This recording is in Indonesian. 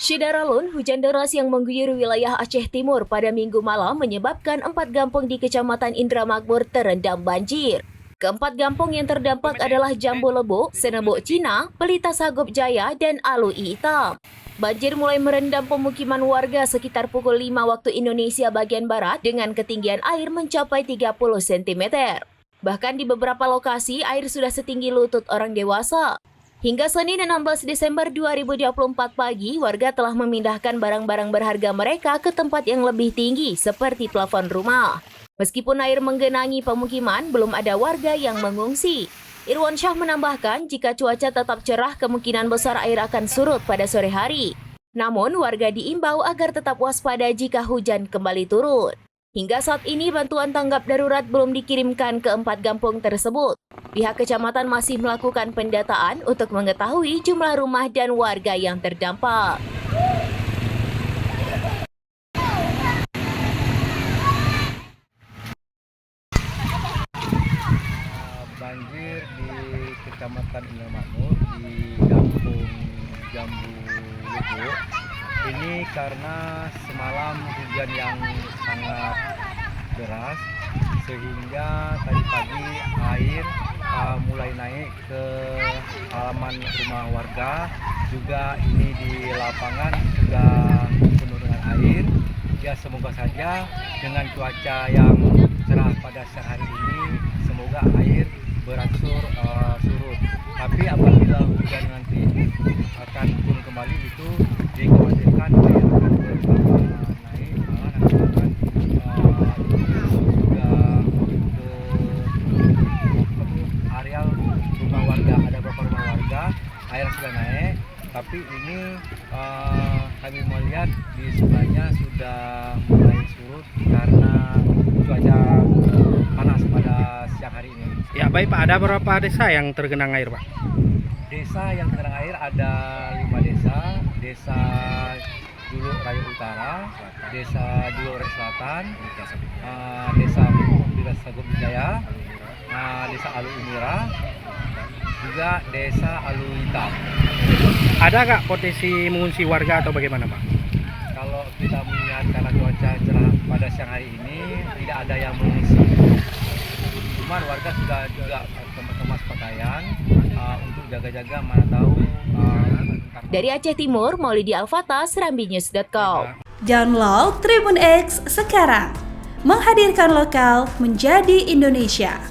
Syidaralun, hujan deras yang mengguyur wilayah Aceh Timur pada Minggu malam menyebabkan 4 kampung di Kecamatan Indramakmur terendam banjir. Keempat kampung yang terdampak adalah Jambu Lebuk, Senebok Cina, Pelita Sagup Jaya, dan Alui Hitam. Banjir mulai merendam pemukiman warga sekitar pukul 5 waktu Indonesia bagian Barat dengan ketinggian air mencapai 30 cm. Bahkan di beberapa lokasi air sudah setinggi lutut orang dewasa. Hingga Senin 16 Desember 2024 pagi, warga telah memindahkan barang-barang berharga mereka ke tempat yang lebih tinggi seperti plafon rumah. Meskipun air menggenangi pemukiman, belum ada warga yang mengungsi. Irwan Syah menambahkan jika cuaca tetap cerah, kemungkinan besar air akan surut pada sore hari. Namun, warga diimbau agar tetap waspada jika hujan kembali turun. Hingga saat ini, bantuan tanggap darurat belum dikirimkan ke 4 kampung tersebut. Pihak kecamatan masih melakukan pendataan untuk mengetahui jumlah rumah dan warga yang terdampak. Banjir di Kecamatan Indramakmur di Kampung Jambu Lebuk ini karena semalam hujan yang sangat deras sehingga tadi pagi air mulai naik ke halaman rumah warga, juga ini di lapangan sudah penuh dengan air. Ya, semoga saja dengan cuaca yang cerah pada siang hari ini semoga air berangsur surut. Tapi apabila hujan nanti akan turun kembali, itu dikhawatirkan air akan bertambah naik, malah nanti akan juga ke areal rumah warga. Ada beberapa rumah warga air sudah naik, tapi ini kami melihat di sebelahnya sudah mulai surut karena cuaca panas pada siang hari ini. Ya baik Pak, ada berapa desa yang tergenang air Pak? Desa yang tergenang air ada 5 desa. Desa Juluk Raya Utara, Desa Juluk Raya Selatan, Desa Pelita Sagup Jaya, Desa Alui Mira, juga Desa Alui Hitam. Ada nggak potensi mengungsi warga atau bagaimana Pak? Kalau kita melihat karena cuaca cerah pada siang hari ini tidak ada yang mengungsi. Cuman warga sudah juga kemas pakaian untuk jaga-jaga, mana tahu. Dari Aceh Timur, Maulidi Al-Fatah, SerambiNews.com. Download Tribun X sekarang, menghadirkan lokal menjadi Indonesia.